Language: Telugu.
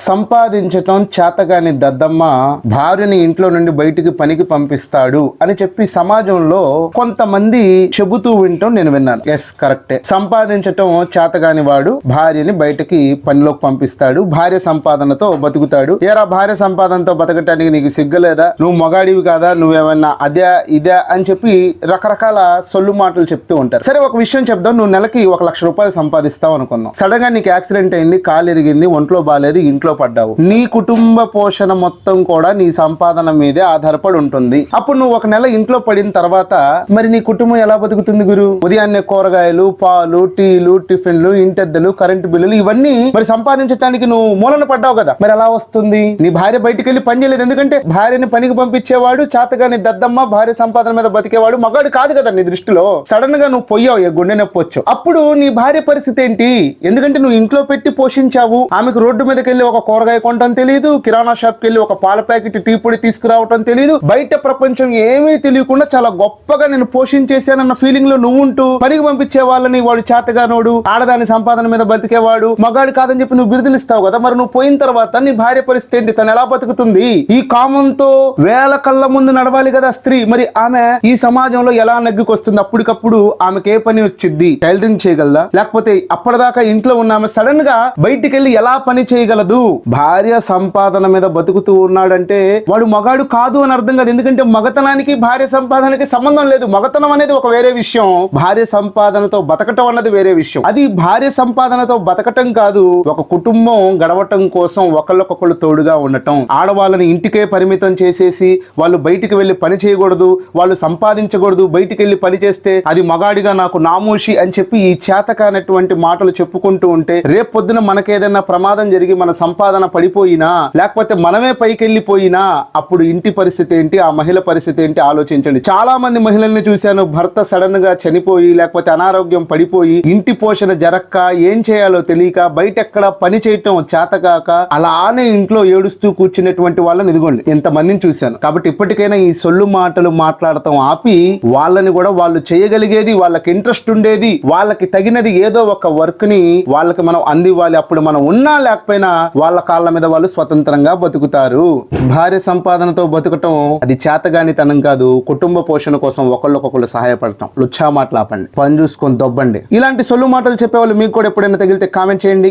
సంపాదించటం చేతగాని దద్దమ్మ భార్యని ఇంట్లో నుండి బయటికి పనికి పంపిస్తాడు అని చెప్పి సమాజంలో కొంతమంది చెబుతూ వింటాం నేను విన్నాను. ఎస్, కరెక్టే. సంపాదించటం చేతగాని వాడు భార్యని బయటకి పనిలోకి పంపిస్తాడు, భార్య సంపాదనతో బతుకుతాడు. ఏరా భార్య సంపాదనతో బతకటానికి నీకు సిగ్గులేదా? నువ్వు మొగాడివి కాదా? నువ్వేమన్నా అదే ఇదే అని చెప్పి రకరకాల సొల్లు మాటలు చెప్తూ ఉంటారు. సరే, ఒక విషయం చెప్దాం. నువ్వు నెలకి 1 లక్ష రూపాయలు సంపాదిస్తావు అనుకున్నావు. సడన్ గా నీకు యాక్సిడెంట్ అయింది, కాలు ఇరిగింది, ఒంట్లో బాలేదు, ఇంట్లో పడ్డావు. నీ కుటుంబ పోషణ మొత్తం కూడా నీ సంపాదన మీదే ఆధారపడి ఉంటుంది. అప్పుడు నువ్వు ఒక నెల ఇంట్లో పడిన తర్వాత మరి నీ కుటుంబం ఎలా బతుకుతుంది గురు? ఉదయాన్నే కూరగాయలు, పాలు, టీలు, టిఫిన్లు, ఇంటెద్దలు, కరెంటు బిల్లులు ఇవన్నీ మరి సంపాదించడానికి నువ్వు మూలన పడ్డావు కదా. మరి ఎలా వస్తుంది? నీ భార్య బయటికి వెళ్ళి పని చేయలేదు. ఎందుకంటే భార్యని పనికి పంపించేవాడు చేతగాని దద్దమ్మ, భార్య సంపాదన మీద బతికేవాడు మగాడు కాదు కదా నీ దృష్టిలో. సడన్ గా నువ్వు పోయావు, గుండె నొప్పి వచ్చావు. అప్పుడు నీ భార్య పరిస్థితి ఏంటి? ఎందుకంటే నువ్వు ఇంట్లో పెట్టి పోషించావు. ఆమెకు రోడ్డు మీదకి వెళ్ళి ఒక కూరగాయ కొనటం తెలియదు, కిరాణా షాప్ కి వెళ్ళి ఒక పాల ప్యాకెట్, టీ పొడి తీసుకురావటం తెలియదు. బయట ప్రపంచం ఏమీ తెలియకుండా చాలా గొప్పగా నేను పోషించేశానన్న ఫీలింగ్ లో నువ్వు ఉంటూ పనికి పంపించే వాళ్ళని వాడు చేతగానోడు, ఆడదాని సంపాదన మీద బతికేవాడు, మగాడు కాదని చెప్పి నువ్వు బిరుదులు ఇస్తావు కదా. మరి నువ్వు పోయిన తర్వాత నీ భార్య పరిస్థితి ఏంటి? తను ఎలా బతుకుతుంది? ఈ కామంతో వేల కళ్ళ ముందు నడవాలి కదా స్త్రీ. మరి ఆమె ఈ సమాజంలో ఎలా నగ్గుకొస్తుంది? అప్పటికప్పుడు ఆమెకి ఏ పని వచ్చింది? టైలరింగ్ చేయగలదా? లేకపోతే అప్పటిదాకా ఇంట్లో ఉన్న ఆమె సడన్ గా బయటికి వెళ్ళి ఎలా పని చేయగలదు? భార్య సంపాదన మీద బతుకుతూ ఉన్నాడంటే వాడు మగాడు కాదు అని అర్థం కాదు. ఎందుకంటే మగతనానికి భార్య సంపాదనకి సంబంధం లేదు. మగతనం అనేది ఒక వేరే విషయం, భార్య సంపాదనతో బతకటం అన్నది వేరే విషయం. అది భార్య సంపాదనతో బతకటం కాదు, ఒక కుటుంబం గడవటం కోసం ఒకళ్ళకొకళ్ళు తోడుగా ఉండటం. ఆడవాళ్ళని ఇంటికే పరిమితం చేసేసి వాళ్ళు బయటికి వెళ్ళి పని చేయకూడదు, వాళ్ళు సంపాదించకూడదు, బయటికి వెళ్ళి పని చేస్తే అది మగాడిగా నాకు నామోషి అని చెప్పి ఈ చేతకానటువంటి మాటలు చెప్పుకుంటూ ఉంటే రేపు పొద్దున మనకేదైనా ప్రమాదం జరిగి మన సంపాదన పడిపోయినా, లేకపోతే మనమే పైకి వెళ్ళిపోయినా అప్పుడు ఇంటి పరిస్థితి ఏంటి, ఆ మహిళ పరిస్థితి ఏంటి ఆలోచించండి. చాలా మంది మహిళల్ని చూశాను, భర్త సడన్ గా చనిపోయి లేకపోతే అనారోగ్యం పడిపోయి ఇంటి పోషణ జరక్క ఏం చేయాలో తెలియక బయట ఎక్కడ పని చేయటం చేతకాక అలానే ఇంట్లో ఏడుస్తూ కూర్చునేటువంటి వాళ్ళని ఇదిగోండి ఎంతమందిని చూశాను. కాబట్టి ఇప్పటికైనా ఈ సొల్లు మాటలు మాట్లాడటం ఆపి వాళ్ళని కూడా వాళ్ళు చేయగలిగేది, వాళ్ళకి ఇంట్రెస్ట్ ఉండేది, వాళ్ళకి తగినది ఏదో ఒక వర్క్ ని వాళ్ళకి మనం అందివ్వాలి. అప్పుడు మనం ఉన్నా లేకపోయినా వాళ్ళ కాళ్ళ మీద వాళ్ళు స్వతంత్రంగా బతుకుతారు. భార్య సంపాదనతో బతుకటం అది చేతగానితనం కాదు, కుటుంబ పోషణ కోసం ఒకళ్ళొకళ్ళు సహాయపడటం. లుచ్చా మాటలు ఆపండి, పని చూసుకొని దొబ్బండి. ఇలాంటి సొల్లు మాటలు చెప్పేవాళ్ళు మీకు కూడా ఎప్పుడైనా తగిలితే కామెంట్ చేయండి.